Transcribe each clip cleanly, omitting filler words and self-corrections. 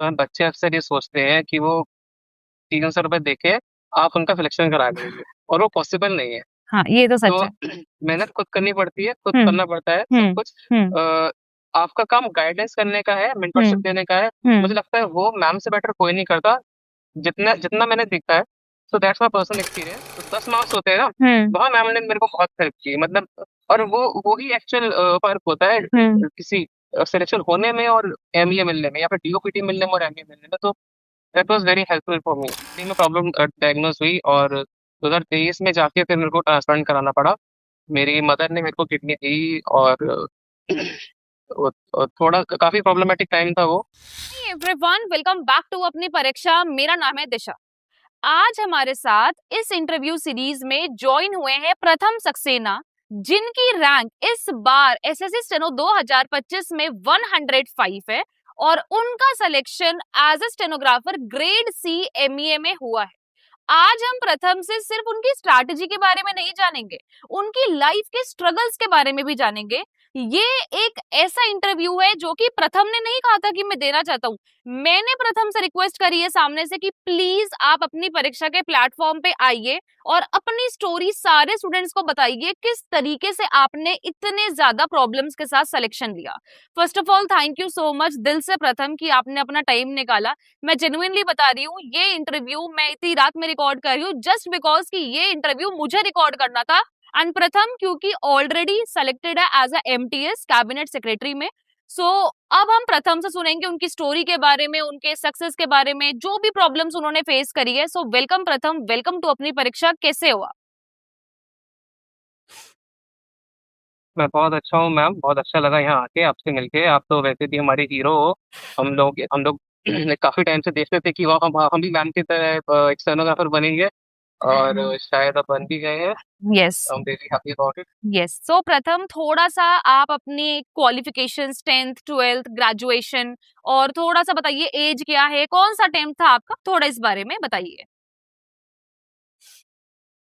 बच्चे अक्सर ये सोचते हैं कि वो 300 रुपए देके आप उनका सिलेक्शन करा लेंगे, और वो पॉसिबल नहीं है। हाँ, ये तो सच तो है। मेहनत खुद करनी पड़ती है, खुद हम्म। करना पड़ता है सब हम्म। कुछ। हम्म। अ, आपका काम गाइडेंस करने का है, मेंटरशिप हम्म। देने का है। मुझे हम्म। लगता है वो मैम से बेटर कोई नहीं करता, जितना जितना मैंने देखा है। So that's my personal experience. तो 10 मार्क्स होते हैं ना, हम्म। वहाँ मैम ने मेरे को बहुत हेल्प की, मतलब। और वो ही एक्चुअल फर्क होता है हम्म। किसी सिलेक्शन होने में और एमईए मिलने में, या फिर डीओपीटी मिलने में और एमईए मिलने में। तो that was very helpful for me. में प्रॉब्लम डायग्नोज हुई, और 2023 में जाके फिर मेरे को ट्रांसप्लांट कराना पड़ा। मेरी मदर ने मेरे को किडनी दी, और थोड़ा काफी प्रॉब्लमेटिक टाइम था वो। एवरीवन, वेलकम बैक टू अपनी परीक्षा। मेरा नाम है दिशा। आज हमारे साथ इस इंटरव्यू सीरीज में ज्वाइन हुए हैं प्रथम सक्सेना, जिनकी रैंक इस बार एसएससी स्टेनो 2025 में 105 है और उनका selection as a stenographer grade C MEA में हुआ है। आज हम प्रथम से सिर्फ उनकी स्ट्रैटेजी के बारे में नहीं जानेंगे, उनकी लाइफ के स्ट्रगल्स के बारे में भी जानेंगे। ये एक ऐसा इंटरव्यू है जो कि प्रथम ने नहीं कहा था कि मैं देना चाहता हूँ। मैंने प्रथम से रिक्वेस्ट करी है सामने से कि प्लीज आप अपनी परीक्षा के प्लेटफॉर्म पे आइए और अपनी स्टोरी सारे स्टूडेंट्स को बताइए, किस तरीके से आपने इतने ज्यादा प्रॉब्लम्स के साथ सिलेक्शन लिया। First of all thank you so much दिल से प्रथम कि आपने अपना टाइम निकाला। मैं जेन्युइनली बता रही हूँ, ये इंटरव्यू मैं इतनी रात में रिकॉर्ड कर रही हूँ जस्ट बिकॉज कि ये इंटरव्यू मुझे रिकॉर्ड करना था। एंड प्रथम क्योंकि ऑलरेडी सेलेक्टेड है as a MTS cabinet secretary में। सो अब हम प्रथम से सुनेंगे उनकी स्टोरी के बारे में, उनके सक्सेस के बारे में, जो भी प्रॉब्लम्स उन्होंने फेस करी है। सो वेलकम प्रथम, वेलकम टू अपनी परीक्षा। कैसे हुआ? मैं बहुत अच्छा हूँ मैम, बहुत अच्छा लगा यहाँ आके आपसे मिलके। आप तो वैसे भी हमारे हीरो हो। हम लोग काफी टाइम से देखते थे कि हम भी मैम की तरह एक स्टेनोग्राफर बनेंगे, और शायद अब बन भी गए हैं। Yes. I am very happy about it. Yes, so प्रथम थोड़ा सा आप अपनी क्वालिफिकेशंस, 10th 12th ग्रेजुएशन, और थोड़ा सा बताइए एज क्या है, कौन सा अटेम्प्ट था आपका, थोड़ा इस बारे में बताइए।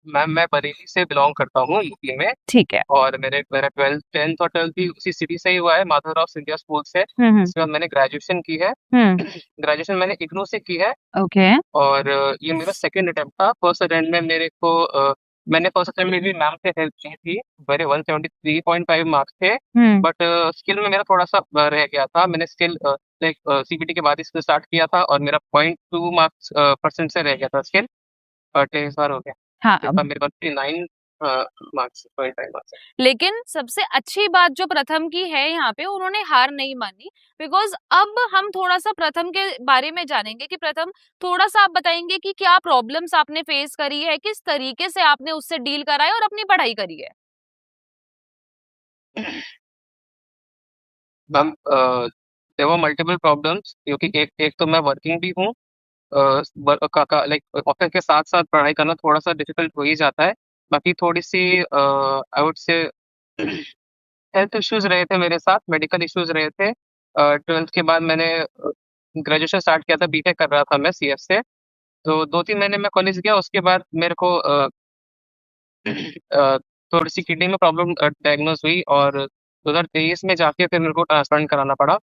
मैम मैं बरेली से बिलोंग करता हूँ, यूपी में। ठीक है। और मेरा 12th 10th और 12th भी उसी सिटी से ही हुआ है, माधवराव सिंधिया स्कूल से। हम्म। इसके बाद मैंने ग्रेजुएशन की है। हम्म। ग्रेजुएशन मैंने इग्नू से की है। ओके। और ये मेरा सेकंड अटेम्प्ट था। फर्स्ट अटेम्प्ट में मैंने फर्स्ट अटेम्प्ट में भी मैम से हेल्प की थी। मेरे 173.5 मार्क्स थे। हम्म। बट स्किल में मेरा थोड़ा सा रह गया था। मैंने स्किल लाइक सीबीटी के बाद ही स्टार्ट किया था, और मेरा 0.2 मार्क्स परसेंट से रह गया था स्किल। बट इस बार हो गया। हाँ, इस बार मेरे पास 9 मार्क्स 0.5 मार्क्स है। लेकिन सबसे अच्छी बात जो प्रथम की है यहाँ पे, उन्होंने हार नहीं मानी। बिकॉज अब हम थोड़ा सा प्रथम के बारे में जानेंगे कि प्रथम, थोड़ा सा आप बताएंगे कि क्या प्रॉब्लम्स आपने फेस करी है, किस तरीके से आपने उससे डील करा है और अपनी पढ़ाई करी है। Ma'am there were multiple problems, क्योंकि एक एक तो मैं वर्किंग भी हूँ। लाइक ऑफिस के साथ साथ पढ़ाई करना थोड़ा सा डिफिकल्ट हो ही जाता है। बाकी थोड़ी सी I would say health issues रहे थे मेरे साथ, मेडिकल इश्यूज रहे थे। 12th के बाद मैंने ग्रेजुएशन स्टार्ट किया था, बीटेक कर रहा था मैं सीएफ से। तो 2-3 महीने मैं कॉलेज गया, उसके बाद मेरे को अ, थोड़ी सी किडनी में प्रॉब्लम डायग्नोज हुई, और 2023 में जाके फिर मेरे को ट्रांसप्लांट कराना पड़ा।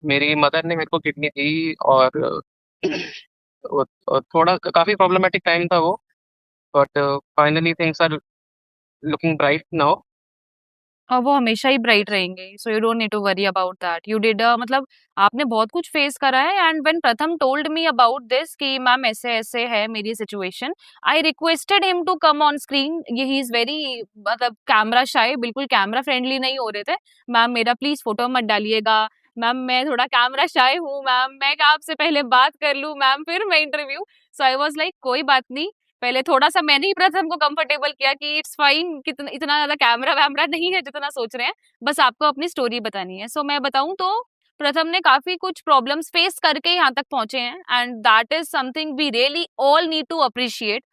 मेरी मदर ने मेरे को किडनी दी, और थोड़ा काफी प्रॉब्लमेटिक टाइम था वो। But finally things are looking bright now. और वो हमेशा ही ब्राइट रहेंगे, so you don't need to worry about that. You did मतलब आपने बहुत कुछ फेस करा है। And when Pratham told me about this कि मैम ऐसे ऐसे है मेरी situation, I requested him to come on screen. ये ही इज वेरी मतलब कैमरा शाय, बिल्कुल कैमरा फ्रेंडली नहीं हो रहे थे। मैम मेरा प्लीज फोटो मत डालिएगा, मैम मैं थोड़ा कैमरा शाय हूँ, मैम मैं क्या आपसे पहले बात कर लूँ मैम, फिर मैं interview. So I was like कोई बात नहीं। पहले थोड़ा सा मैंने ही प्रथम को कंफर्टेबल किया कि इट्स फाइन, कितना इतना ज्यादा कैमरा वैमरा नहीं है जितना सोच रहे हैं, बस आपको अपनी स्टोरी बतानी है। सो मैं बताऊं तो प्रथम ने काफी कुछ प्रॉब्लम्स फेस करके यहाँ तक पहुंचे हैं, and that is something we really all need to appreciate.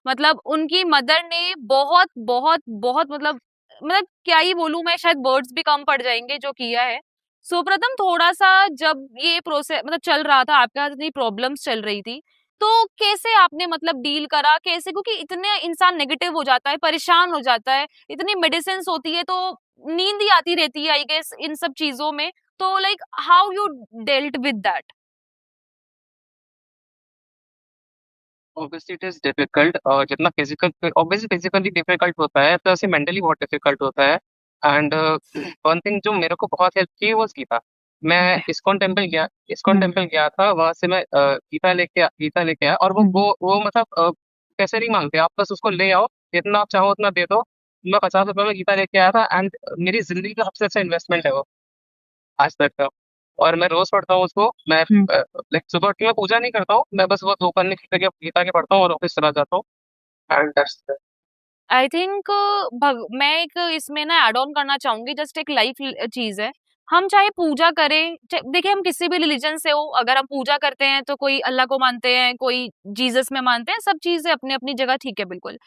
मतलब उनकी मदर ने बहुत बहुत बहुत मतलब क्या ही बोलूं मैं, शायद वर्ड्स भी कम पड़ जाएंगे जो किया है। सो प्रथम थोड़ा सा, जब ये प्रोसेस मतलब चल रहा था, आपके साथ इतनी प्रॉब्लम्स चल रही थी, तो कैसे आपने मतलब डील करा कैसे, क्योंकि इतने इंसान नेगेटिव हो जाता है, परेशान हो जाता है, इतनी मेडिसिन होती है तो नींद ही आती रहती है आई गेस इन सब चीजों में। तो like how you dealt with that? Obviously it is difficult, और जितना फिजिकल ऑब्वियसली फिजिकली डिफिकल्ट होता है तो ऐसे मेंटली बहुत डिफिकल्ट होता है। एंड वन थिंग जो मेरे को बहुत हेल्प की वो गीता। मैं इस्कॉन टेम्पल गया था, वहां से मैं गीता लेके आया, और वो मतलब पैसे नहीं मांगते, आप बस उसको ले आओ, जितना आप चाहो उतना दे दो। मैं 50 रुपए में गीता लेके आया था, एंड मेरी जिंदगी का सबसे अच्छा इन्वेस्टमेंट है वो आज तक का। और मैं रोज पढ़ता हूँ उसको। मैं लाइक सुबह उठ के मैं पूजा नहीं करता हूँ, मैं बस वो दो पन्ने की गीता के पढ़ता हूँ और ऑफिस चला जाता हूँ। एंड दैट्स आई थिंक मैं एक इसमें ना एड ऑन करना चाहूंगी, जस्ट एक लाइफ चीज है। हम चाहे पूजा करें, देखिए हम किसी भी रिलीजन से हो, अगर हम पूजा करते हैं तो कोई अल्लाह को मानते हैं, कोई जीसस में मानते हैं, सब चीजें अपनी अपनी जगह ठीक है बिल्कुल।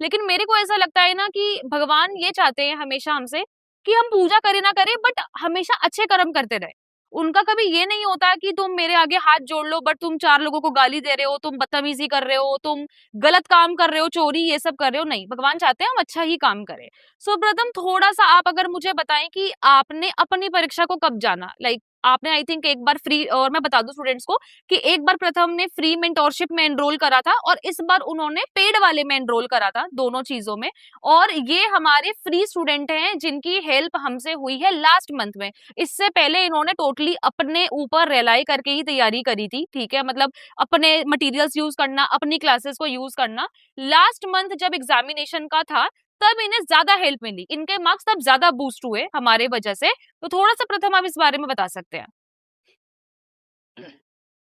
लेकिन मेरे को ऐसा लगता है ना कि भगवान ये चाहते हैं हमेशा हमसे कि हम पूजा करें ना करें, बट हमेशा अच्छे कर्म करते रहे। उनका कभी ये नहीं होता कि तुम मेरे आगे हाथ जोड़ लो बट तुम चार लोगों को गाली दे रहे हो, तुम बदतमीजी कर रहे हो, तुम गलत काम कर रहे हो, चोरी ये सब कर रहे हो। नहीं, भगवान चाहते हैं हम अच्छा ही काम करें। सो प्रथम थोड़ा सा आप अगर मुझे बताएं कि आपने अपनी परीक्षा को कब जाना, लाइक आपने आई थिंक एक बार फ्री, और मैं बता दूं स्टूडेंट्स को कि एक बार प्रथम ने फ्री मेंटोरशिप में एनरोल करा था और इस बार उन्होंने पेड वाले में एनरोल करा था, दोनों चीजों में। और ये हमारे फ्री स्टूडेंट हैं जिनकी हेल्प हमसे हुई है लास्ट मंथ में। इससे पहले इन्होंने टोटली अपने ऊपर रिलाई करके ही तैयारी करी थी, ठीक है, मतलब अपने मटेरियल्स यूज करना, अपनी क्लासेस को यूज करना। लास्ट मंथ जब एग्जामिनेशन का था तब इन्हें ज्यादा हेल्प मिली, इनके मार्क्स तब ज्यादा बूस्ट हुए हमारे वजह से। तो थोड़ा सा प्रथम आप इस बारे में बता सकते हैं?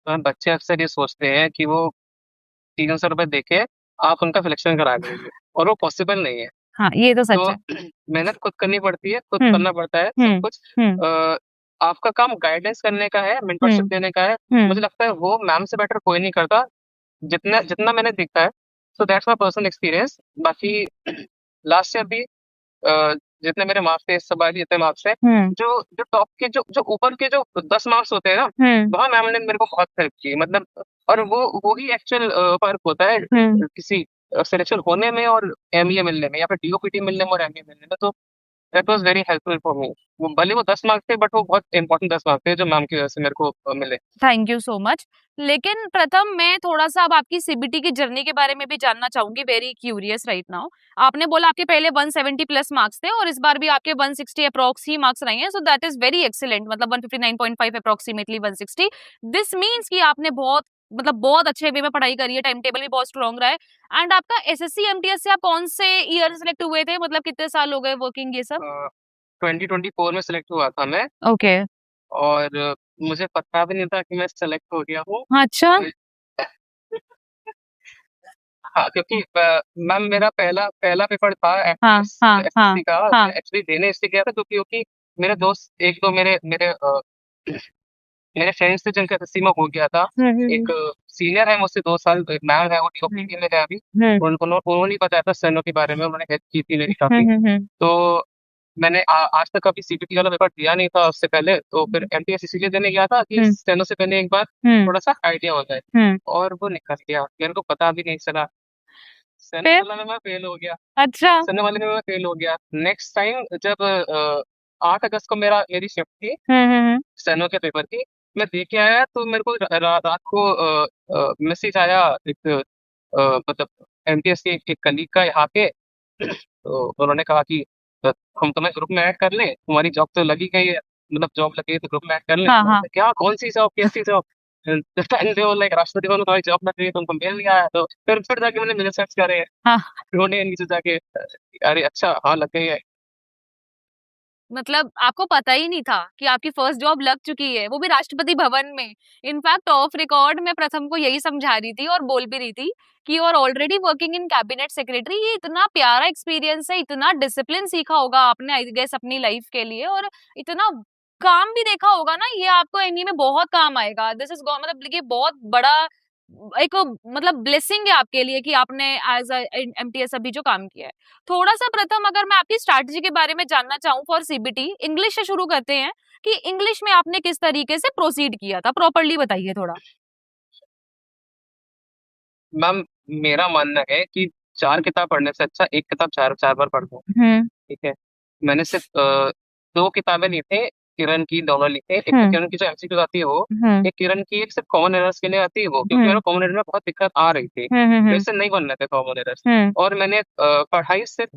बच्चे अक्सर ये सोचते हैं कि वो 300 रुपए देके आप उनका सिलेक्शन करा देंगे, और वो पॉसिबल नहीं है। हाँ, ये तो सच तो है। मेहनत खुद करनी पड़ती है, खुद हम्म। करना पड़ता है सब हम्म। कुछ। हम्म। आपका काम गाइडेंस करने का है, मेंटरशिप हम्म। देने का है। हम्म। मुझे लगता है वो मैम से बेटर कोई नहीं करता, जितना जितना मैंने देखा है। So that's my personal experience. बाकी लास्ट ईयर भी जितने मेरे मार्क्स थे, इस बार भी जितने मार्क्स थे, हम्म। जो जो टॉप के जो जो ऊपर के जो 10 मार्क्स होते हैं ना, हम्म। वहाँ मैम ने मेरे को बहुत हेल्प की, मतलब। और वो ही एक्चुअल फर्क होता है हम्म। किसी सिलेक्शन होने में और एमईए मिलने में, या फिर डीओपीटी मिलने में और एमईए मिलने में। तो that was very helpful for me. वो भले वो 10 मार्क्स थे, बट वो बहुत इंपॉर्टेंट 10 मार्क्स थे जो मैम की वजह से मेरे को मिले। Thank you so much. लेकिन प्रथम मैं थोड़ा सा अब आपकी सीबीटी की जर्नी के बारे में भी जानना चाहूंगी, वेरी क्यूरियस राइट नाउ। आपने बोला आपके पहले 170 प्लस मार्क्स थे और इस बार भी आपके 160 अप्रॉक्स ही मार्क्स रहे हैं, सो दैट इज वेरी एक्सीलेंट, मतलब 159.5 अप्रोक्सीमेटली 160। दिस मीन्स कि आपने बहुत, मतलब बहुत अच्छे वे में पढ़ाई करी है, टाइम टेबल भी बहुत स्ट्रॉन्ग रहा है। एंड आपका एसएससी एमटीएस से आप कौन से ईयर सेलेक्ट हुए थे, मतलब कितने साल हो गए वर्किंग ये सब? 2024 में सिलेक्ट हुआ था मैं। ओके। और मुझे पता भी नहीं था कि मैं सेलेक्ट हो गया हूँ। अच्छा। हाँ, क्योंकि मैम मेरा पहला पहला पेपर था हाँ हाँ हाँ एसएससी का। हाँ। मैं एक्चुअली देने इसलिए गया था क्योंकि मेरे दोस्त, एक दो मेरे मेरे मेरे फ्रेंड्स थे जिनका एसएससी में हो गया था। हम्म। एक सीनियर है मुझसे 2 साल, एक मैम है, वो हम्म। डीओपीटी में है अभी। हम्म। उन्होंने बताया था स्टेनो के बारे में, उन्होंने हेल्प की थी मेरी काफी। हम्म। तो मैंने आज तक कभी सीपीटी वाला पेपर दिया नहीं था उससे पहले, तो फिर एमटीएस इसीलिए देने गया था कि हम्म। स्टेनो से पहले एक बार हम्म। थोड़ा सा आइडिया होता है। हम्म। और वो निकल गया, मेरे को पता भी नहीं चला। स्टेनो फिर? वाला में मैं फेल हो गया। अच्छा। स्टेनो वाले में मैं फेल हो गया। नेक्स्ट टाइम जब 8 अगस्त को मेरी शिफ्ट थी हम्म। स्टेनो के पेपर की, मैं दे के आया, तो मेरे को रात को मैसेज आया, एक मतलब एमटीएस के एक कलीग का यहाँ पे। तो उन्होंने कहा कि हम तुम्हें ग्रुप में ऐड कर लें, तुम्हारी जॉब तो लगी गई है, मतलब जॉब लगी है तो ग्रुप में ऐड कर लें। हाँ मैंने हाँ। कहा, क्या, कौन सी जॉब, कैसी job? And they were like, Rashtrapati Bhavan में तुम्हारी जॉब लग गई है, तुमको मेल नहीं आया? तो फिर जाके मैंने मेल सर्च करे, हाँ, ढूंढे नीचे जाके, अरे अच्छा, हाँ लग गई है। मतलब आपको पता ही नहीं था कि आपकी फर्स्ट जॉब लग चुकी है, वो भी राष्ट्रपति भवन में। इनफैक्ट ऑफ रिकॉर्ड मैं प्रथम को यही समझा रही थी और बोल भी रही थी कि you are already working in cabinet secretary. ये इतना प्यारा एक्सपीरियंस है, इतना डिसिप्लिन सीखा होगा आपने आई गेस अपनी लाइफ के लिए, और इतना काम भी देखा होगा ना, ये आपको एमई में बहुत काम आएगा। दिस इज मतलब ये बहुत बड़ा एक मतलब ब्लेसिंग है आपके लिए कि आपने एज एमटीएस अभी जो काम किया है। थोड़ा सा प्रथम अगर मैं आपकी स्ट्रैटेजी के बारे में जानना चाहूँ फॉर सीबीटी, इंग्लिश से शुरू करते हैं कि इंग्लिश में आपने किस तरीके से प्रोसीड किया था, प्रॉपरली बताइए थोड़ा। मैम, मेरा मानना है कि 4 किताब पढ़ने से अच्छा एक किताब चार चार बार पढ़ दो। हम्म। ठीक है। मैंने सिर्फ 2 किताबें ली थी किरण की दोनों लिखे, एक तो हम्म किरण की जो एमसीक्यूज आती है वो, हम्म एक किरण की एक सिर्फ कॉमन एरर्स के लिए आती है वो, क्योंकि हम्म मेरे कॉमन एरर में बहुत दिक्कत आ रही थी, मेरे हम्म से नहीं बन रहे थे कॉमन एरर्स। हम्म और मैंने पढ़ाई सिर्फ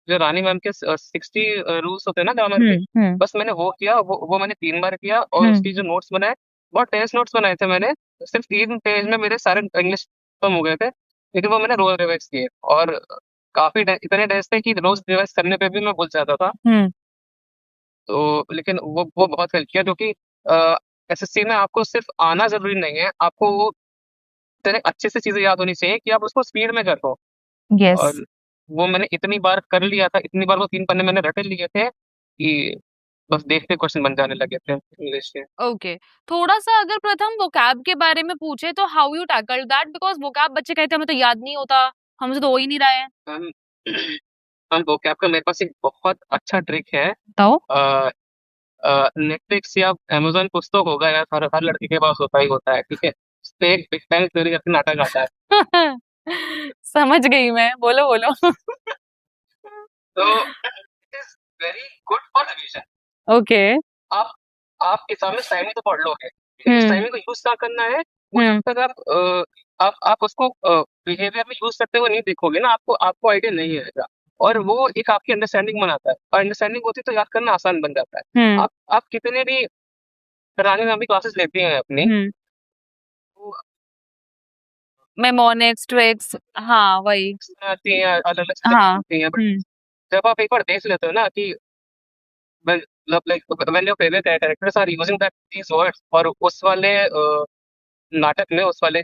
जो रानी मैम के 60 रूल्स होते हैं ना ग्रामर के, हम्म बस मैंने वो किया, वो मैंने 3 बार किया, और हम्म उसकी जो नोट्स बनाए, बहुत टेस्ट नोट्स बनाए थे मैंने, सिर्फ 3 पेज में मेरे सारे इंग्लिश खत्म हो गए थे, लेकिन वो मैंने रोज रिवाइज किए, और काफी इतने डेज थे कि रोज रिवाइज करने पे भी मैं भूल जाता था। हम्म तो लेकिन वो बहुत हेल्प किया, क्योंकि एसएससी में आपको सिर्फ आना जरूरी नहीं है, आपको वो इतने अच्छे से चीजें याद होनी चाहिए कि आप उसको स्पीड में कर पाओ। यस। और वो मैंने इतनी बार कर लिया था, इतनी बार वो 3 पन्ने मैंने रट लिए थे कि बस देखते क्वेश्चन बन जाने लगे थे इंग्लिश के। ओके, थोड़ा सा अगर प्रथम वोकैब के बारे में पूछे तो how you tackle that, because vocab बच्चे कहते हैं हमें तो याद नहीं होता, हमसे तो हो ही नहीं रहा है। हम हम vocab का मेरे पास एक बहुत अच्छा ट्रिक है। तो नेटफ्लिक्स या अमेजोन कुछ तो होगा यार, हर लड़के के पास होता ही होता है, ठीक है, उस पे एक बिग बैंग थ्योरी करके नाटक आता है। समझ गई मैं, बोलो बोलो। तो it is very good for revision. Okay. आप आप एग्जाम में टाइमिंग तो पढ़ लोगे, लेकिन इस हम्म टाइमिंग को यूज क्या करना है, वो जब हम्म तक आप उसको बिहेवियर में यूज करते हुए नहीं देखोगे ना, आपको आपको आइडिया नहीं आएगा। और वो एक आपकी अंडरस्टैंडिंग बनाता है, और अंडरस्टैंडिंग होती है तो याद करना आसान बन जाता है। हम्म आप कितने भी रानी नाम की क्लासेस लेते हैं अपनी, हम्म वो मेमोनिक्स ट्रिक्स, हाँ वही। आती हैं, अलग अलग चीजें हाँ। आती हैं, बट जब आप एक बार देख लेते हो ना कि when like when your favorite characters are using that these words, और उस वाले नाटक में, उस वाले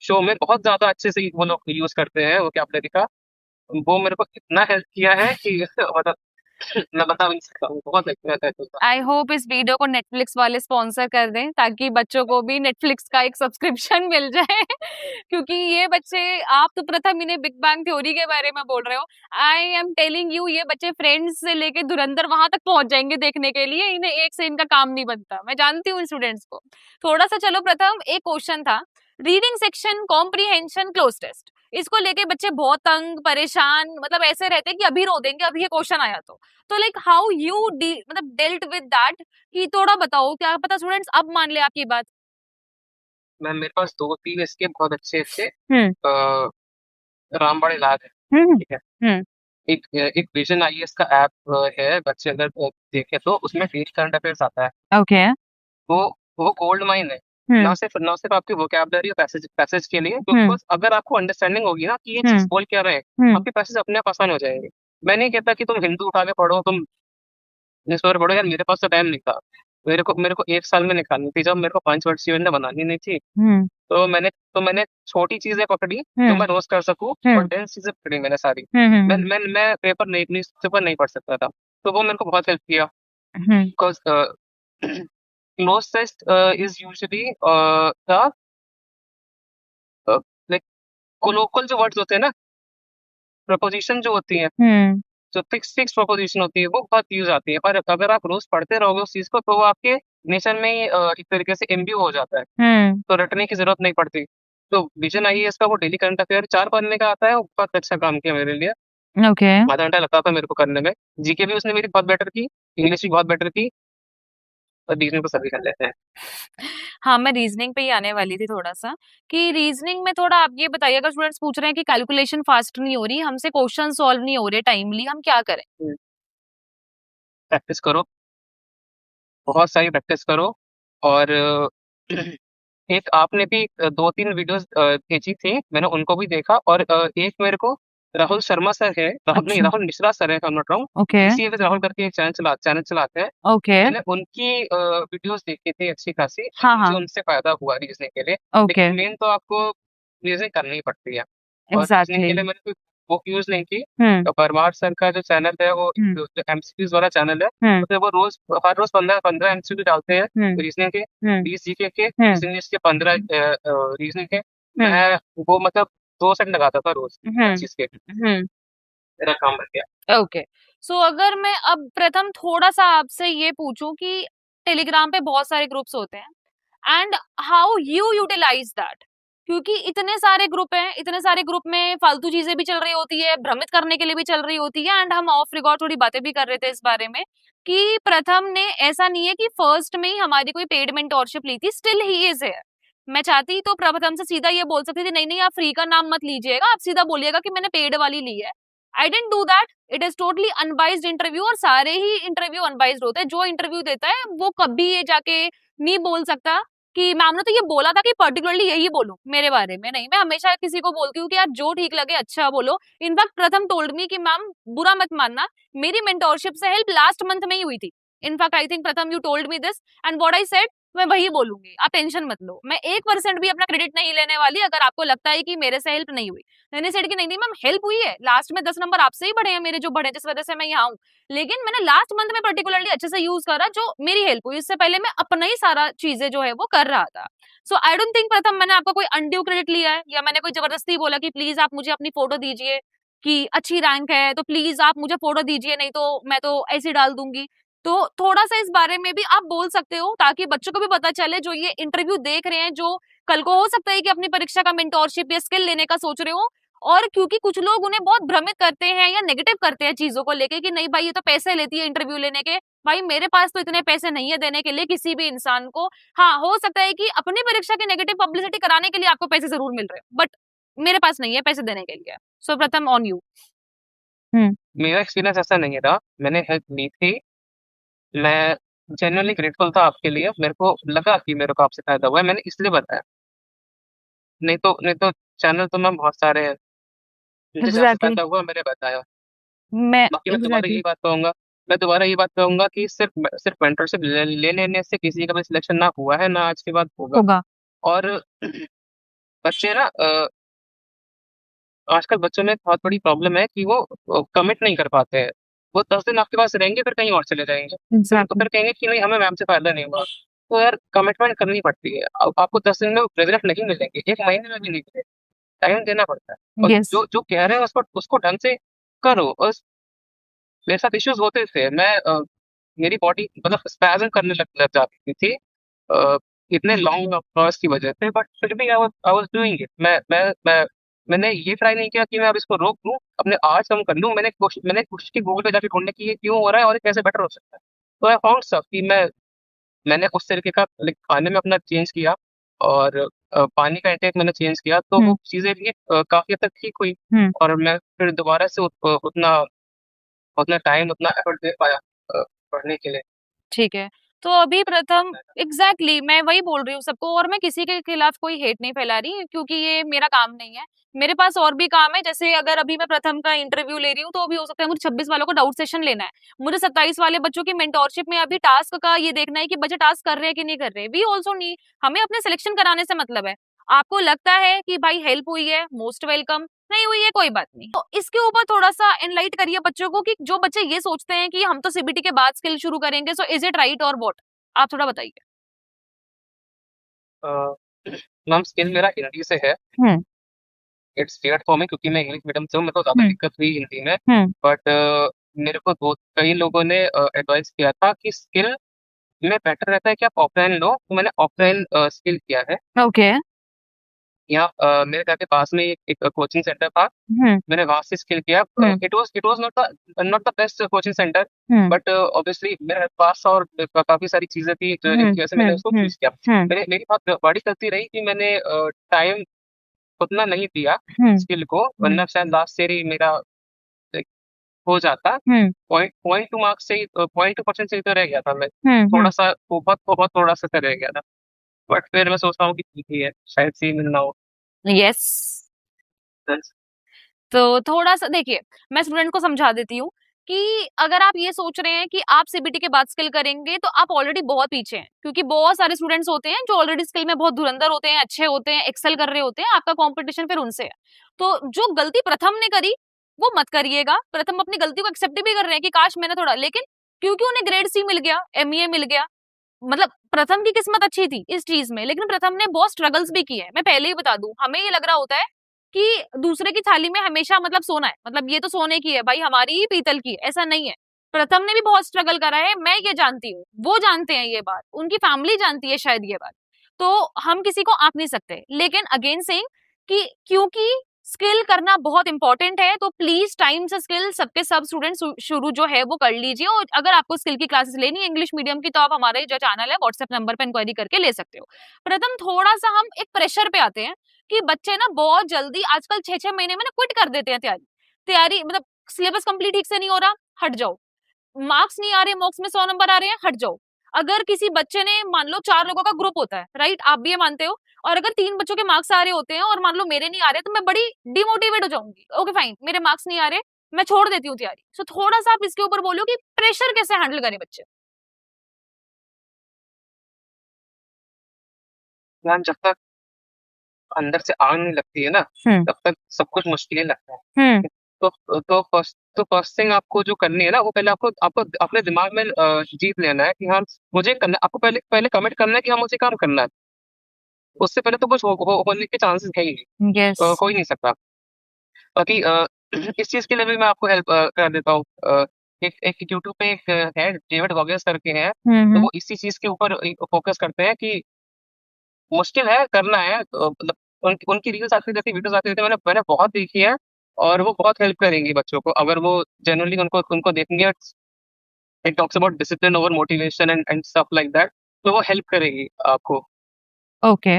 शो में बहुत ज्यादा अच्छे से वो लोग यूज करते हैं, वो क्या आपने देखा, वो मेरे को इतना हेल्प किया है कि मतलब मैं बता भी नहीं सकता हूँ, बहुत हेल्प किया आई होप इस वीडियो को नेटफ्लिक्स वाले स्पॉन्सर कर दें ताकि बच्चों को भी नेटफ्लिक्स का एक सब्सक्रिप्शन मिल जाए। क्योंकि ये बच्चे, आप तो प्रथम इन्हें बिग बैंग थ्योरी के बारे में बोल रहे हो, आई एम टेलिंग यू ये बच्चे फ्रेंड्स से लेके धुरंधर वहां तक पहुंच जाएंगे देखने के लिए, इन्हें एक से इनका काम नहीं बनता, मैं जानती हूँ इन स्टूडेंट्स को। थोड़ा सा चलो प्रथम, एक क्वेश्चन था, reading section comprehension cloze test, इसको लेके बच्चे बहुत तंग परेशान, मतलब ऐसे रहते हैं कि अभी रो देंगे अभी ये क्वेश्चन आया तो लाइक हाउ यू मतलब डेल्ट विद दैट, कि थोड़ा बताओ, क्या पता स्टूडेंट्स अब मान ले आपकी बात। मैं मेरे पास 2-3 इसके बहुत अच्छे अच्छे हम्म रामबाण इलाज है, हम्म ठीक है। हम्म एक एक विजन आईएएस का ऐप है, बच्चे अगर देखे तो उसमें डेली करंट अफेयर्स आता है। ओके। वो वो गोल्ड माइन है, हम्म ना सिर्फ आपकी वोकैबुलरी और पैसेज पैसेज के लिए, हम्म बिकॉज अगर आपको अंडरस्टैंडिंग होगी ना कि ये चीज हम्म बोल क्या रहे हैं, हम्म आपके पैसेज अपने आप आसान हो जाएंगे। मैं नहीं कहता कि तुम हिंदू उठा के पढ़ो, तुम न्यूज़पेपर पढ़ो, यार मेरे पास तो टाइम नहीं था, मेरे को 1 साल में निकालनी थी, जब मेरे को पंचवर्षीय बनानी नहीं थी, हम्म तो मैंने छोटी चीजें पकड़ी जो हम्म मैं रोज कर सकूं, और हम्म डेंस चीजें पकड़ी मैंने सारी। मैं हम्म मैं मैं पेपर नहीं, न्यूज़पेपर नहीं पढ़ सकता था, तो वो मेरे को बहुत हेल्प किया, hmm because cloze test is usually the like colloquial जो वर्ड्स होते हैं ना, प्रपोजिशन जो होती है, हम्म जो फिक्स प्रपोजिशन होती है, वो बहुत यूज आती है, और अगर आप रोज पढ़ते रहोगे उस चीज को, तो वो आपके नेचर में ही एक तरीके से इम्ब्यू हो जाता है, हम्म तो रटने की जरूरत नहीं पड़ती। तो विजन आईएएस का वो डेली करंट अफेयर 4 पन्ने का आता है, वो बहुत अच्छा काम किया मेरे लिए, ओके। आधा घंटा लगता था मेरे को करने में। जीके भी उसने मेरी बहुत बेटर की, इंग्लिश भी बहुत बेटर की, और रीजनिंग तो सभी कर लेते हैं। हाँ, मैं रीजनिंग पे ही आने वाली थी थोड़ा सा, कि रीजनिंग में थोड़ा आप ये बताइए, अगर स्टूडेंट्स पूछ रहे हैं कि कैलकुलेशन फास्ट नहीं हो रही, हमसे क्वेश्चन सॉल्व नहीं हो रहे टाइमली, हम क्या करें। प्रैक्टिस करो, बहुत सारी प्रैक्टिस करो, और एक आपने भी 2-3 वीडियोस भेजी थी, मैंने उनको भी देखा, और एक मेरे को राहुल शर्मा सर है, राहुल नहीं, अच्छा। राहुल मिश्रा सर है, I'm not wrong, ओके। इसी विद राहुल करके एक चैनल चलाते हैं। ओके। मैंने उनकी वीडियोस देखी थी अच्छी खासी, और हाँ मुझे हाँ। उनसे फायदा हुआ रीजनिंग के लिए। ओके। लेकिन मेन तो आपको रीजनिंग करनी ही पड़ती है, और रीजनिंग एग्जैक्टली। के लिए मैंने कोई बुक यूज नहीं की। हम्म तो परमार सर का जो चैनल है, वो हम्म जो एमसीक्यूज वाला चैनल है, हम्म उसमें वो हर रोज 15-15 एमसीक्यू डालते हैं, हम्म रीजनिंग के, हम्म 20 जीके के, हम्म 20 इंग्लिश के, 15 रीजनिंग के। हम्म मैं वो मतलब 2 सेट लगाता था रोज, हम्म 25 के, हम्म मेरा काम बन गया। ओके। सो अगर मैं अब प्रथम थोड़ा सा आपसे ये पूछूं कि टेलीग्राम पे बहुत सारे ग्रुप्स होते हैं, and how you utilise that, क्योंकि इतने सारे ग्रुप हैं, इतने सारे ग्रुप में फालतू चीजें भी चल रही होती है, भ्रमित करने के लिए भी चल रही होती है। एंड हम ऑफ रिकॉर्ड थोड़ी बातें भी कर रहे थे इस बारे में कि प्रथम ने ऐसा नहीं है कि फर्स्ट में ही हमारी कोई पेड मेंटोरशिप ली थी, स्टिल ही इज है। मैं चाहती तो प्रथम से सीधा ये बोल सकती थी, नहीं नहीं आप फ्री का नाम मत लीजिएगा, आप सीधा बोलिएगा कि मैंने पेड वाली ली है। I don't do that. It is totally unbiased interview, और सारे ही इंटरव्यू अनबाइज्ड होते हैं। जो इंटरव्यू देता है वो कभी ये जाके नहीं बोल सकता कि मैम ने तो ये बोला था कि पर्टिकुलरली यही बोलो मेरे बारे में। नहीं, मैं हमेशा किसी को बोलती हूँ कि यार जो ठीक लगे अच्छा बोलो। इनफैक्ट प्रथम टोल्ड मी कि मैम बुरा मत मानना, मेरी मेंटोरशिप से हेल्प लास्ट मंथ में ही हुई थी। इनफैक्ट आई थिंक प्रथम you told me this, and what I said मैं वही बोलूंगी, आप टेंशन मत लो। मैं 1% भी अपना क्रेडिट नहीं लेने वाली अगर आपको लगता है कि मेरे से हेल्प नहीं हुई। मैंने सेड कि नहीं नहीं मैम हेल्प हुई है, लास्ट में 10 नंबर आपसे ही बढ़े हैं मेरे, जो बढ़े जिस वजह से मैं यहाँ हूँ। लेकिन मैंने लास्ट मंथ में पर्टिकुलरली अच्छे से यूज करा जो मेरी हेल्प हुई, इससे पहले मैं अपना ही सारा चीजें जो है वो कर रहा था। सो आई डोंट थिंक प्रथम मैंने आपका कोई अनड्यू क्रेडिट लिया है, या मैंने कोई जबरदस्ती बोला कि प्लीज आप मुझे अपनी फोटो दीजिए कि अच्छी रैंक है तो प्लीज आप मुझे फोटो दीजिए, नहीं तो मैं तो ऐसे डाल दूंगी। तो थोड़ा सा इस बारे में भी आप बोल सकते हो ताकि बच्चों को भी पता चले जो ये इंटरव्यू देख रहे हैं, जो कल को हो सकता है कि अपनी परीक्षा का मेंटोरशिप या स्किल लेने का सोच रहे हो। और क्योंकि कुछ लोग उन्हें बहुत भ्रमित करते हैं या नेगेटिव करते हैं चीजों को लेके कि नहीं भाई ये तो पैसे लेती है इंटरव्यू लेने के, भाई मेरे पास तो इतने पैसे नहीं है देने के लिए किसी भी इंसान को। हाँ हो सकता है कि अपनी परीक्षा की नेगेटिव पब्लिसिटी कराने के लिए आपको पैसे जरूर मिल रहे हैं, बट मेरे पास नहीं है पैसे देने के लिए। सो प्रथम ऑन यू। हम्म। मेरा एक्सपीरियंस ऐसा नहीं रहा, मैंने हेल्प ली थी। मैं जेन्युइनली ग्रेटफुल था आपके लिए, मेरे को लगा कि मेरे को आपसे फायदा हुआ है, मैंने इसलिए बताया। नहीं तो चैनल तो मैं बहुत सारे हैं, मुझे जहाँ से एग्जैक्टली फायदा हुआ मैंने बताया। मैं बाकी मैं दोबारा एग्जैक्टली यही बात कहूंगा, कि सिर्फ सिर्फ मेंटरशिप ले लेने से किसी का भी सिलेक्शन ना हुआ है ना आज के बाद होगा। होगा। और बच्चे ना आजकल बच्चों में एक बहुत बड़ी प्रॉब्लम है कि वो कमिट नहीं कर पाते हैं। वो 10 दिन आपके पास रहेंगे फिर कहीं और चले जाएंगे, एग्जैक्टली फिर कहेंगे कि नहीं हमें मैम से फायदा नहीं हुआ। तो यार कमिटमेंट करनी पड़ती है। आपको 10 दिन में रिजल्ट नहीं मिलेंगे, 1 महीने में भी नहीं मिलेंगे, टाइम देना पड़ता है। और यस। जो जो कह रहे हैं उसको उसको ढंग से करो। और मेरे साथ इश्यूज होते थे, मेरी बॉडी मतलब स्पैज़म करने लग जाती थी इतने लॉन्ग आवर्स की वजह से, बट फिर भी आई वाज डूइंग इट। मैंने ये ट्राई नहीं किया कि मैं अब इसको रोक दूं, अपने आवर्स कम कर लूं। मैंने कोशिश की गूगल पे जाके ढूंढने की ये क्यों हो रहा है और ये कैसे बेटर हो सकता है। तो आई फाउंड सब कि मैंने उस तरीके का लाइक खाने में अपना चेंज किया, और पानी का इंटेक मैंने चेंज किया, तो वो चीज़ें भी काफ़ी हद तक ठीक हुई। हम्म। और मैं फिर दोबारा से उतना उतना टाइम उतना एफर्ट दे पाया पढ़ने के लिए। ठीक है। तो अभी प्रथम एग्जैक्टली मैं वही बोल रही हूँ सबको, और मैं किसी के खिलाफ कोई हेट नहीं फैला रही क्योंकि ये मेरा काम नहीं है। मेरे पास और भी काम है, जैसे अगर अभी मैं प्रथम का इंटरव्यू ले रही हूँ तो अभी हो सकता है मुझे 26 वालों को डाउट सेशन लेना है, मुझे 27 वाले बच्चों की मेंटोरशिप में अभी टास्क का ये देखना है कि बच्चे टास्क कर रहे हैं कि नहीं कर रहे। वी ऑल्सो नी, हमें अपने सिलेक्शन कराने से मतलब है। आपको लगता है कि भाई हेल्प हुई है, मोस्ट वेलकम, नहीं हुई है कोई बात नहीं। तो इसके ऊपर थोड़ा सा एनलाइट करिए बच्चों को कि जो बच्चे ये सोचते हैं कि हम तो सीबीटी के बाद स्किल शुरू करेंगे, सो इज इट राइट और व्हाट, आप थोड़ा बताइए। मैम स्किल मेरा हिंदी से है। हम्म। इट्स वियर्ड फॉर मी क्योंकि मैं इंग्लिश मीडियम से हूँ, मेरे को ज़्यादा हम्म। दिक्कत हुई हिंदी में। हम्म। बट मेरे को दो कई लोगों ने एडवाइस किया था कि स्किल में बेटर रहता है कि आप ऑफलाइन लो, तो मैंने ऑफलाइन स्किल किया है। ओके। यहाँ मेरे घर के पास में एक कोचिंग सेंटर था, हम्म। मैंने वहां से स्किल किया। It was not the best coaching centre, hmm. But obviously मेरे पास और काफी सारी चीजें थी जिनकी वजह से मैंने उसको चूज किया। मेरी बात बड़ी गलती रही कि मैंने टाइम उतना नहीं दिया स्किल को, वरना शायद लास्ट ईयर ही मेरा like, हो जाता। पॉइंट टू मार्क्स से ही, .2% से ही तो रह गया था मैं, थोड़ा सा बहुत बहुत थोड़ा सा तो रह गया था। बट फिर मैं सोचता हूँ कि ठीक ही है, शायद से ही मिलना हो। यस। तो थोड़ा सा देखिए, मैं स्टूडेंट को समझा देती हूँ कि अगर आप ये सोच रहे हैं कि आप सीबीटी के बाद स्किल करेंगे तो आप ऑलरेडी बहुत पीछे हैं, क्योंकि बहुत सारे स्टूडेंट्स होते हैं जो ऑलरेडी स्किल में बहुत धुरंधर होते हैं, अच्छे होते हैं, एक्सेल कर रहे होते हैं, आपका कंपटीशन फिर उनसे है। तो जो गलती प्रथम ने करी वो मत करिएगा। प्रथम अपनी गलती को एक्सेप्ट भी कर रहे हैं कि काश मैंने थोड़ा, लेकिन क्योंकि उन्हें ग्रेड सी मिल गया, एमईए मिल गया, मतलब प्रथम की किस्मत अच्छी थी इस चीज में, लेकिन प्रथम ने बहुत स्ट्रगल्स भी किए हैं। मैं पहले ही बता दूं, हमें ये लग रहा होता है कि दूसरे की थाली में हमेशा मतलब सोना है, मतलब ये तो सोने की है भाई, हमारी ही पीतल की है, ऐसा नहीं है। प्रथम ने भी बहुत स्ट्रगल करा है, मैं ये जानती हूँ, वो जानते हैं ये बात, उनकी फैमिली जानती है शायद ये बात। तो हम किसी को आंक नहीं सकते। लेकिन अगेन सेइंग कि क्योंकि स्किल करना बहुत इंपॉर्टेंट है, तो प्लीज टाइम से स्किल सबके सब स्टूडेंट शुरू जो है वो कर लीजिए। और अगर आपको स्किल की क्लासेस लेनी है इंग्लिश मीडियम की, तो आप हमारे जो चैनल है व्हाट्सएप नंबर पे इंक्वायरी करके ले सकते हो। प्रथम, थोड़ा सा हम एक प्रेशर पे आते हैं कि बच्चे ना बहुत जल्दी आजकल 6-6 महीने में ना क्विट कर देते हैं तैयारी। तैयारी मतलब सिलेबस कंप्लीट ठीक से नहीं हो रहा, हट जाओ। मार्क्स नहीं आ रहे, मॉक्स में 100 नंबर आ रहे हैं, हट जाओ। अगर किसी बच्चे ने, मान लो 4 लोगों का ग्रुप होता है, राइट, आप भी ये मानते हो, और अगर 3 बच्चों के मार्क्स आ रहे होते हैं और मान लो मेरे नहीं आ रहे, तो मैं बड़ी डिमोटिवेट हो जाऊंगी। ओके फाइन, मेरे मार्क्स नहीं आ रहे, मैं छोड़ देती हूँ तैयारी। सो थोड़ा सा आप इसके ऊपर बोलो कि प्रेशर कैसे हैंडल करें बच्चे। मैम जब तक अंदर से आग नहीं लगती है ना, हम्म। तब तक सब कुछ मुश्किल ही लगता है। हम्म। तो फर्स्ट थिंग आपको जो करनी है ना, वो पहले आपको आपको अपने दिमाग में जीत लेना है कि हाँ, मुझे करना, आपको पहले पहले कमिट करना है कि हाँ मुझे काम करना है। उससे पहले तो कुछ होने के चांसेस है ही नहीं। यस। हो ही नहीं सकता। बाकी इस चीज के लिए भी मैं आपको हेल्प कर देता हूँ। एक एक यूट्यूब पे एक है, डेविड गॉगिंस करके हैं। तो हम्म। वो इसी चीज के ऊपर फोकस करते हैं कि मुश्किल है, करना है, तो मतलब उनकी रील्स आती रहती, वीडियोस आती रहती, मैंने मैंने बहुत देखी है। और वो बहुत हेल्प करेंगी बच्चों को, अगर वो जनरली उनको उनको देखेंगे। It talks about discipline over motivation and stuff like that. तो वो हेल्प करेगी आपको ओके।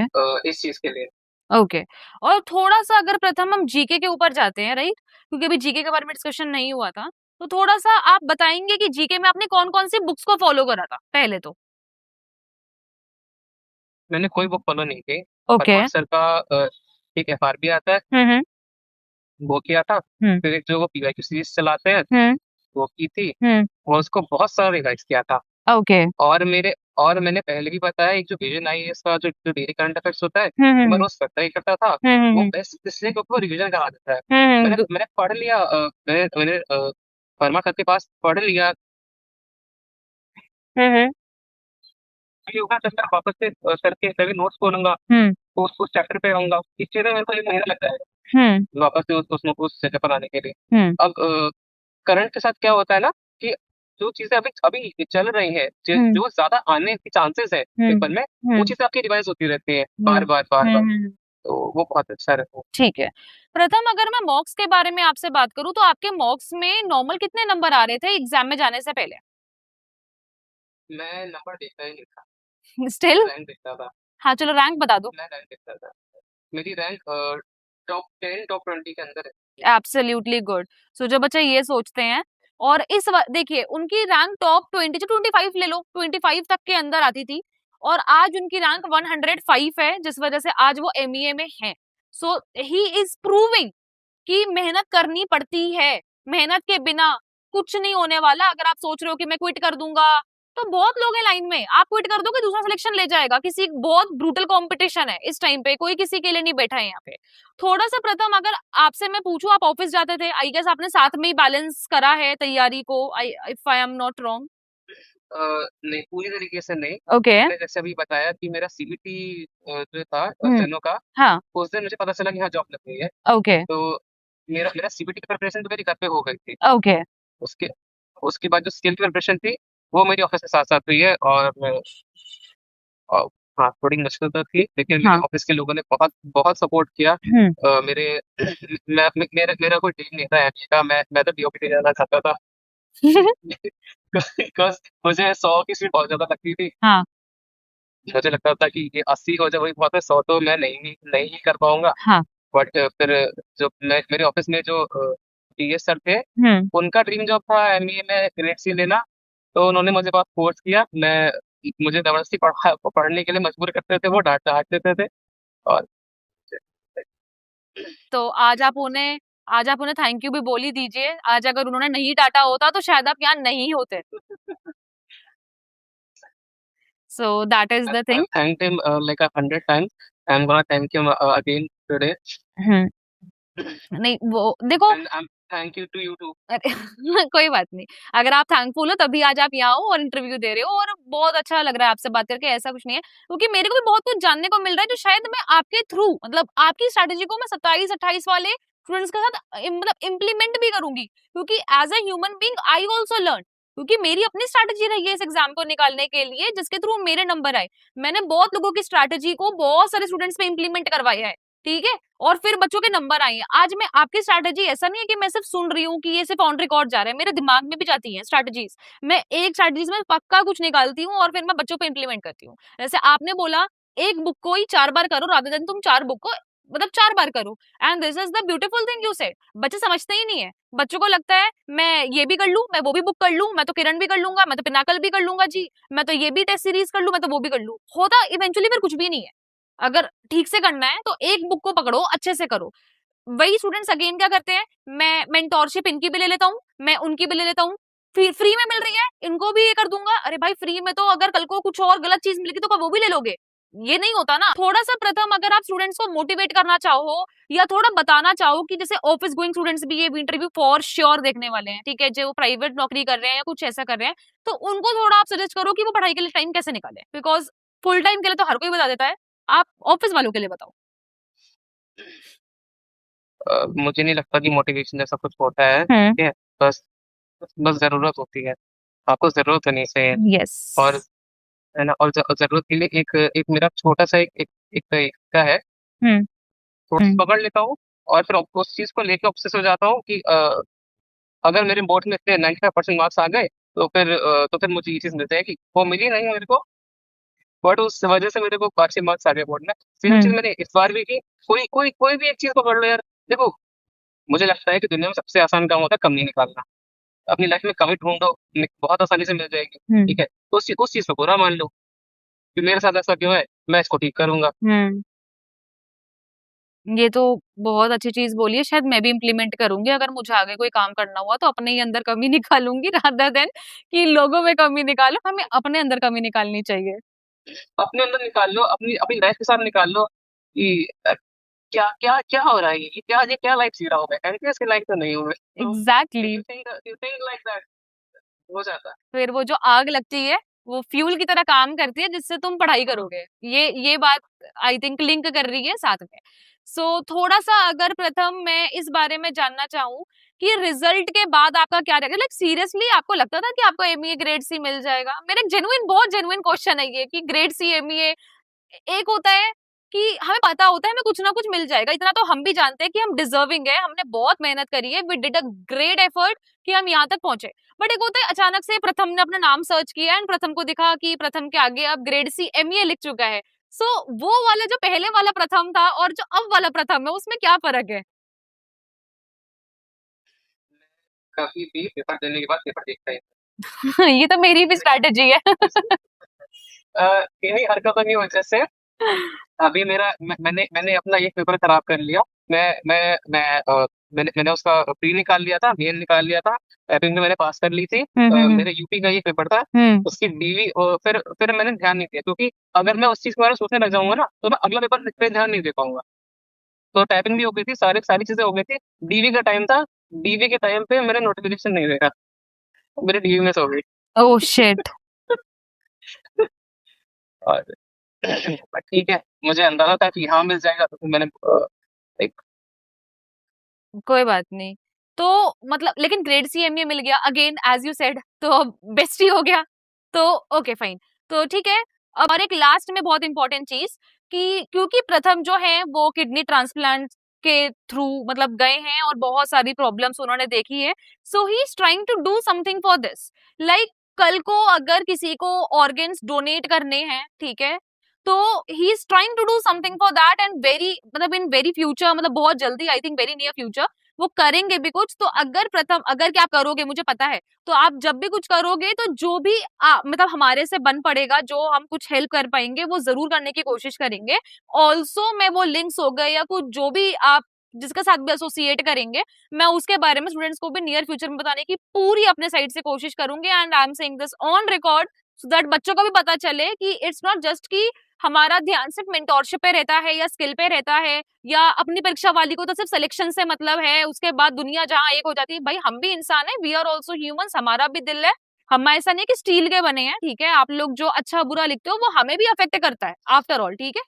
इस चीज के लिए। ओके। और थोड़ा सा अगर प्रथम हम जीके के ऊपर जाते हैं, राइट, क्योंकि अभी जीके के बारे में डिस्कशन नहीं हुआ था, तो थोड़ा सा आप बताएंगे कि जीके में आपने कौन कौन सी बुक्स को फॉलो करा था पहले तो। मैंने कोई बुक फॉलो नहीं की। ओके। परमार सर का एक एफआरबी आता है, हम्म। वो किया था। हम्म। फिर एक जो वो पीवाईक्यू सीरीज चलाते हैं, हम्म। वो की थी। हम्म। वो उसको बहुत सारा रिवाइज किया था। ओके। और मैंने पहले भी बताया, एक जो विजन आईएएस का जो जो डेली करंट अफेयर्स होता है, हम्म। वो मैं हम्म। रोज करता ही करता था। वो हम्म। बेस्ट इसलिए क्योंकि वो रिविजन करा देता है। हम्म। मैंने मैंने पढ़ लिया, मैंने वर्मा सर के पास पढ़ लिया। हम्म। ये होगा जब मैं वापस से सर के सभी नोट्स खोलूंगा, हम्म। तो उस चैप्टर पे आऊंगा। इस चीज में मेरे को 1 महीना लगता है हम्म। वापस से उस जगह पर आने के लिए। हम्म। अब करंट के साथ क्या होता है ना, कि जो चीजें अभी अभी चल रही हैं, हम्म। जो ज्यादा आने के चांसेस है हम्म। पेपर में, वो हम्म। चीजें आपकी रिवाइज होती रहती है हम्म। बार बार बार बार। हम्म। तो वो बहुत अच्छा रहता है। ठीक है। प्रथम, अगर मैं मॉक्स के बारे में आपसे बात करूं, तो आपके मॉक्स में नॉर्मल कितने नंबर आ रहे थे एग्जाम में जाने से पहले? मैं नंबर देखता ही नहीं था, स्टिल? रैंक देखता था। हाँ, चलो रैंक बता दो। मैं रैंक देखता था। मेरी रैंक टॉप 10 टॉप 20 के अंदर एब्सोल्युटली गुड। सो जो बच्चे ये सोचते हैं, और देखिए उनकी रैंक टॉप 20 से 25 ले लो, 25 तक के अंदर आती थी, और आज उनकी रैंक 105 है, जिस वजह से आज वो एमईए में है। सो ही इज प्रूविंग कि मेहनत करनी पड़ती है, मेहनत के बिना कुछ नहीं होने वाला। अगर आप सोच रहे हो कि मैं क्विट कर दूंगा, तो बहुत लोग हैं लाइन में, आप क्विट कर दोगे दूसरा सिलेक्शन ले जाएगा। किसी बहुत ब्रूटल कंपटीशन है इस टाइम पे, कोई किसी के लिए नहीं बैठा है यहाँ पे। थोड़ा सा प्रथम, अगर आपसे मैं पूछूं, आप ऑफिस जाते थे, आई गेस आपने साथ में ही बैलेंस करा है तैयारी को, I if I am not wrong. नहीं, पूरी तरीके से नहीं। ओके। मैंने जैसे अभी बताया कि मेरा सीबीटी जो था हम्म। स्टेनो का, हाँ। उस दिन मुझे पता चला कि हाँ जॉब लग गई है। ओके। तो मेरा मेरा सीबीटी की प्रिपरेशन तो मेरी घर पे हो गई थी। ओके। उसके उसके बाद जो स्किल की प्रिपरेशन थी, वो मेरी ऑफिस के साथ साथ हुई है। अ, हाँ, थोड़ी मुश्किल तो थी, लेकिन मेरे हाँ। ऑफिस के लोगों ने बहुत बहुत सपोर्ट किया। हम्म। मेरे मेरा कोई ड्रीम नहीं था एमबीए का। मैं तो डीओपीटी जाना चाहता था। बिकॉज मुझे 100 की सीट बहुत ज्यादा लगती थी। हाँ। मुझे लगता था कि ये 80 हो जाए वही बहुत है, 100 तो मैं नहीं ही कर पाऊंगा। हाँ। बट फिर जो मेरे ऑफिस में जो टीएस सर थे, हम्म। उनका ड्रीम जॉब था एमबीए में ग्रेड सी लेना। तो उन्होंने मुझे बहुत फोर्स किया। मुझे जबरदस्ती पढ़ने के लिए मजबूर करते थे, वो डांट देते थे। और तो आज आप उन्हें थैंक यू भी बोल ही दीजिए। आज अगर उन्होंने नहीं डांटा होता, तो शायद आप यहाँ नहीं होते। सो that is the thing. I've thanked him like 100 times. I'm gonna thank him again today. हम्म। नहीं, वो देखो, And I'm thank you to you too. अरे कोई बात नहीं। अगर आप थैंकफुल हो तभी आज आप यहाँ हो और इंटरव्यू दे रहे हो, और बहुत अच्छा लग रहा है आपसे बात करके। ऐसा कुछ नहीं है, क्योंकि मेरे को भी बहुत कुछ जानने को मिल रहा है, जो शायद मैं आपके थ्रू, मतलब आपकी स्ट्रैटेजी को मैं 27-28 वाले स्टूडेंट्स के साथ मतलब इम्प्लीमेंट भी करूंगी, क्योंकि as a human being I also learn. क्योंकि मेरी अपनी स्ट्रैटेजी रही है इस एग्जाम को निकालने के लिए जिसके थ्रू मेरे नंबर आए। मैंने बहुत लोगों की स्ट्रैटेजी को बहुत सारे स्टूडेंट्स पे इंप्लीमेंट करवाया है, ठीक है, और फिर बच्चों के नंबर आए हैं। आज मैं आपकी स्ट्रैटेजी ऐसा नहीं है कि मैं सिर्फ सुन रही हूँ कि ये सिर्फ ऑन रिकॉर्ड जा रहा है, मेरे दिमाग में भी जाती है स्ट्रैटेजीज। मैं एक स्ट्रैटेजीज में पक्का कुछ निकालती हूँ और फिर मैं बच्चों पे इंप्लीमेंट करती हूँ। जैसे आपने बोला एक बुक को ही 4 बार करो रादर देन तुम 4 बुक को मतलब 4 बार करो। And this is the beautiful thing you said. बच्चे समझते ही नहीं है। बच्चों को लगता है मैं ये भी कर लूं, मैं वो भी बुक कर लूं, मैं तो किरण भी कर लूंगा, मैं तो पिनाकल भी कर लूंगा जी, मैं तो ये भी टेस्ट सीरीज कर लूं, मैं तो वो भी कर लूं। होता इवेंचुअली फिर कुछ भी नहीं है। अगर ठीक से करना है तो एक बुक को पकड़ो, अच्छे से करो। वही स्टूडेंट्स अगेन क्या करते हैं, मैं मेंटोरशिप इनकी भी ले लेता हूँ, मैं उनकी भी ले लेता हूँ, फ्री में मिल रही है इनको भी ये कर दूंगा। अरे भाई फ्री में तो अगर कल को कुछ और गलत चीज मिलेगी तो क्या वो भी ले लोगे? ये नहीं होता ना। थोड़ा सा प्रथम अगर आप स्टूडेंट्स को मोटिवेट करना चाहो या थोड़ा बताना चाहो कि जैसे ऑफिस गोइंग स्टूडेंट्स भी ये इंटरव्यू फॉर श्योर देखने वाले हैं, ठीक है, जो प्राइवेट नौकरी कर रहे हैं या कुछ ऐसा कर रहे हैं, तो उनको थोड़ा आप सजेस्ट करो कि वो पढ़ाई के लिए टाइम कैसे निकाले, बिकॉज फुल टाइम के लिए तो हर कोई बता देता है, आप ऑफिस वालों के लिए बताओ। मुझे नहीं लगता कि मोटिवेशन जैसा कुछ होता है, हम्म। ठीक है। बस बस जरूरत होती है, आपको जरूरत होनी चाहिए। यस। और है ना, और जरूरत के लिए एक एक मेरा छोटा सा एक तरीका है। हम्म। थोड़ा सा पकड़ लेता हूँ और फिर उस चीज को लेके ऑब्सेस हो जाता हूँ कि अगर मेरे बोर्ड में इतने 95% मार्क्स आ गए तो फिर मुझे ये चीज मिल जाएगी, वो मिली नहीं मेरे को। बट उस वजह से मेरे को अच्छे मार्क्स आ गए बोर्ड में। सेम चीज मैंने इस बार भी की। कोई भी एक चीज पकड़ लो यार। देखो, मुझे लगता है कि दुनिया में सबसे आसान काम होता है कमी निकालना। अपनी लाइफ में कमी ढूंढो, बहुत आसानी से मिल जाएगी, ठीक है। तो उस चीज को बुरा मान लो कि मेरे साथ ऐसा क्यों है, मैं इसको ठीक करूंगा। हम्म। ये तो बहुत अच्छी चीज बोली है, शायद मैं भी इम्प्लीमेंट करूंगी। अगर मुझे आगे कोई काम करना हुआ तो अपने ही अंदर कमी निकालूंगी रादर देन कि लोगों में कमी निकालो, हमें अपने अंदर कमी निकालनी चाहिए। अपने अंदर निकाल लो, अपनी अपनी लाइफ के साथ निकाल लो कि क्या क्या क्या हो रहा है, ये क्या लाइफ जी रहा हूँ मैं, एनपीएस की लाइफ तो नहीं हूँ मैं। तो exactly. You think like that, हो जाता है। फिर वो जो आग लगती है वो फ्यूल की तरह काम करती है जिससे तुम पढ़ाई करोगे। ये बात आई थिंक लिंक कर रही है साथ में। सो थोड़ा सा अगर प्रथम मैं इस बारे में जानना चाहूँ कि रिजल्ट के बाद आपका क्या रहेगा, लाइक सीरियसली आपको लगता था कि आपको एमईए ग्रेड सी मिल जाएगा? मेरा जेन्युइन बहुत जेन्युइन क्वेश्चन है ये कि ग्रेड सी एमईए एक होता है कि हमें पता होता है हमें कुछ ना कुछ मिल जाएगा, इतना तो हम भी जानते हैं कि हम डिजर्विंग है, हमने बहुत मेहनत करी है, we did a great effort कि हम यहाँ तक पहुंचे। बट एक होता है अचानक से प्रथम ने अपना नाम सर्च किया एंड प्रथम को दिखा कि प्रथम के आगे अब ग्रेड सी एमईए लिख चुका है। सो वो वाला जो पहले वाला प्रथम था और जो अब वाला प्रथम है उसमें क्या फर्क है? कभी भी पेपर देने के बाद पेपर देखता है। ये तो मेरी भी स्ट्रैटेजी है। इन्हीं हरकतों की वजह से अभी मैंने अपना एक पेपर खराब कर लिया। मैंने उसका प्री निकाल लिया था, मेन निकाल लिया था, टाइपिंग में मैंने पास कर ली थी। मेरे यूपी का ये पेपर था, उसकी डीवी। फिर मैंने ध्यान नहीं दिया, क्योंकि अगर मैं उस चीज के बारे में सोचने लग जाऊंगा ना तो मैं अगला पेपर पे ध्यान नहीं दे पाऊंगा। तो टाइपिंग भी हो गई थी, सारी चीजें हो गई थी। डीवी का टाइम था, डीवी के टाइम पे मैंने नोटिफिकेशन नहीं देखा, मेरी डीवी मिस हो गई। Oh shit. और ठीक है, मुझे अंदाजा था कि हाँ मिल जाएगा, तो फिर मैंने एक कोई बात नहीं। तो मतलब लेकिन ग्रेड सी एमए मिल गया अगेन एज यू सेड, तो बेस्ट ही हो गया। तो ओके फाइन, तो ठीक है। अब और एक लास्ट में बहुत इंपॉर्टेंट चीज कि क्योंकि प्रथम जो है वो किडनी ट्रांसप्लांट के थ्रू मतलब गए हैं और बहुत सारी प्रॉब्लम्स उन्होंने देखी है, so he is trying to do something for this. Like कल को अगर किसी को ऑर्गन्स डोनेट करने हैं, ठीक है, तो he is trying to do something for that and very मतलब इन वेरी फ्यूचर, मतलब बहुत जल्दी, I think very near future वो करेंगे भी कुछ। तो अगर प्रथम अगर क्या करोगे मुझे पता है, तो आप जब भी कुछ करोगे तो जो भी मतलब हमारे से बन पड़ेगा, जो हम कुछ हेल्प कर पाएंगे वो जरूर करने की कोशिश करेंगे। ऑल्सो मैं वो लिंक्स हो गए या कुछ जो भी आप जिसके साथ भी एसोसिएट करेंगे, मैं उसके बारे में स्टूडेंट्स को भी नियर फ्यूचर में बताने की पूरी अपने साइड से कोशिश करूंगी। And I am saying this on record so that बच्चों को भी पता चले कि इट्स नॉट जस्ट कि हमारा ध्यान सिर्फ मेंटोरशिप पे रहता है या स्किल पे रहता है या अपनी परीक्षा वाली को तो सिर्फ सिलेक्शन से मतलब है, उसके बाद दुनिया जहां एक हो जाती है। भाई हम भी इंसान है, वी आर ऑल्सो ह्यूमंस, हमारा भी दिल है। हम ऐसा नहीं कि स्टील के बने हैं, ठीक है, आप लोग जो अच्छा बुरा लिखते हो वो हमें भी अफेक्ट करता है आफ्टर ऑल, ठीक है।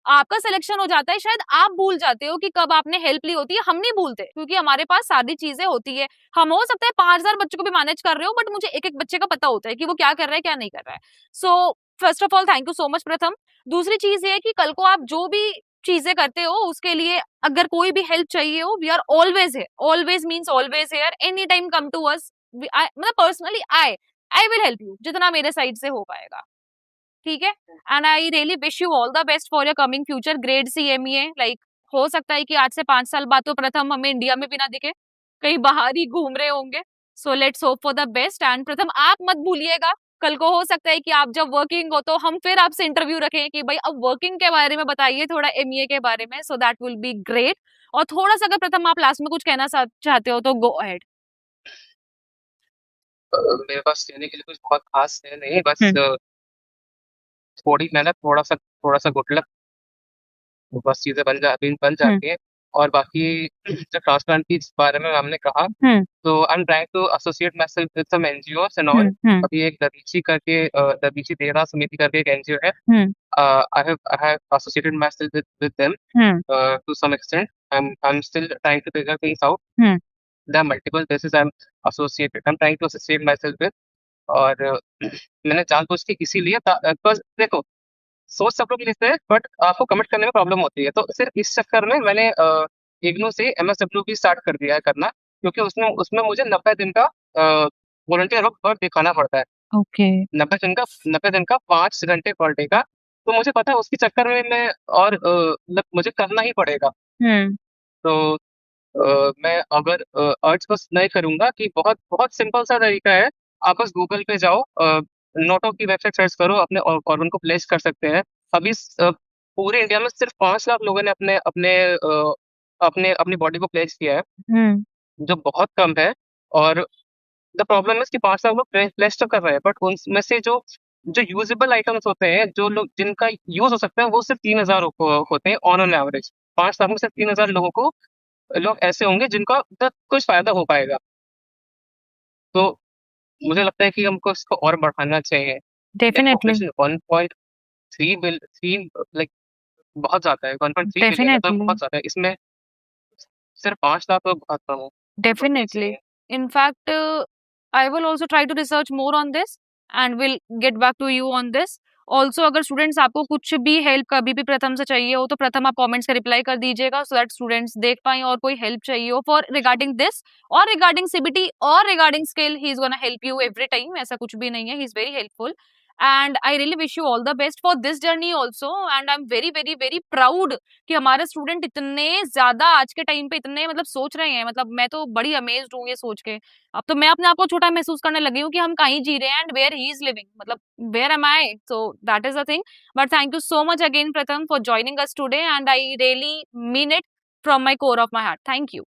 आपका सिलेक्शन हो जाता है, शायद आप भूल जाते हो कि कब आपने हेल्प ली होती है। हम नहीं भूलते क्योंकि हमारे पास सारी चीजें होती है। हम हो सकता है 5,000 बच्चों को भी मैनेज कर रहे हो, बट मुझे एक एक बच्चे का पता होता है कि वो क्या कर रहा है क्या नहीं कर रहा है। So first of all thank you so much प्रथम। दूसरी चीज ये है कि कल को आप जो भी चीजें करते हो उसके लिए अगर कोई भी हेल्प चाहिए हो, वी आर ऑलवेज है, always means always here, any time come to us. मतलब personally I will help you जितना मेरे साइड से हो पाएगा, ठीक है। And I really wish you all the best for your coming future, grade C MEA. Like हो सकता है कि आज से 5 साल बाद तो प्रथम हमें इंडिया में भी ना दिखे, कहीं बाहर ही घूम रहे होंगे। So let's hope for the best. And प्रथम आप मत भूलिएगा, कल को हो सकता है कि आप जब वर्किंग हो तो हम फिर आपसे इंटरव्यू रखें कि भाई अब वर्किंग के बारे में बताइए थोड़ा, एमईए के बारे में। So that will be great. और थोड़ा सा अगर प्रथम आप लास्ट में कुछ कहना चाहते हो तो गो अहेड। मेरे पास कहने के लिए कुछ बहुत खास है नहीं, बस हम्म। थोड़ी मेहनत, थोड़ा सा गुड लक, बस चीजें बन हम्म। जाती है। और बाकी जो ट्रांसप्लांट के बारे में हमने कहा, हम्म। तो I am trying to associate myself with some NGOs and all. Hmm. अभी एक दबीची देहरा समिति करके एक एनजीओ है। हम्म। I have associated myself with them hmm. to some extent. I'm still trying to figure things out. Hmm. There are multiple places I'm trying to associate myself with. और मैंने जानबूझ के इसीलिए बस देखो, सोच सब लोग लेते हैं बट आपको कमिट करने में प्रॉब्लम होती है, तो सिर्फ इस चक्कर में मैंने इग्नू से एमएसडब्ल्यू भी स्टार्ट कर दिया है करना, क्योंकि उसमें उसमें मुझे 90 दिन का वॉलंटियर वर्क दिखाना पड़ता है। ओके। 90 दिन का 5 घंटे पर डे का। तो मुझे पता है उसके चक्कर में मैं और मुझे करना ही पड़ेगा। हम्म। तो मैं अगर अर्ज बस नहीं करूंगा कि बहुत बहुत सिंपल सा तरीका है। आप बस गूगल पे जाओ, नोटो की वेबसाइट सर्च करो, अपने ऑर्गन को प्लेस कर सकते हैं। अभी पूरे इंडिया में सिर्फ 5 लाख लोगों ने अपने अपने अपने अपनी बॉडी को प्लेस किया है, हम्म। जो बहुत कम है। और द प्रॉब्लम इज कि 5 लाख लोग प्लेस तो कर रहे हैं, बट उनमें से जो जो यूजेबल आइटम्स होते हैं, जो लोग जिनका यूज हो सकता है, वो सिर्फ 3,000 होते हैं ऑन एन एवरेज। 5 लाख में सिर्फ 3,000 लोग ऐसे होंगे जिनका कुछ फायदा हो पाएगा। तो मुझे लगता है कि हमको इसको और बढ़ाना चाहिए। एक डेफिनेटली। पॉपुलेशन 1.3 लाइक बहुत ज्यादा है। 1.3 बिलियन मतलब डेफिनेटली। बहुत ज्यादा है। इसमें सिर्फ 5 लाख लोग बहुत कम है। Definitely. In fact, I will also try to research more on this and will get back to you on this. Also, अगर स्टूडेंट्स आपको कुछ भी हेल्प कभी भी प्रथम से चाहिए हो तो प्रथम आप कमेंट्स का रिप्लाई कर दीजिएगा, सो दैट स्टूडेंट्स देख पाएं। और कोई हेल्प चाहिए हो फॉर रिगार्डिंग दिस और रिगार्डिंग सीबीटी और regarding skill, he is gonna help you every time. ऐसा कुछ भी नहीं है, ही is very helpful. And I really wish you all the best for this journey also. And I am very very very proud कि हमारे student इतने ज्यादा आज के टाइम पे इतने मतलब सोच रहे हैं। मतलब मैं तो बड़ी अमेज्ड हूँ ये सोच के। अब तो मैं अपने आप को छोटा महसूस करने लगी हूँ कि हम कहीं जी रहे हैं and where he is living, मतलब where am I. So that is the thing. But thank you so much again Pratham for joining us today and I really mean it from my core of my heart. Thank you.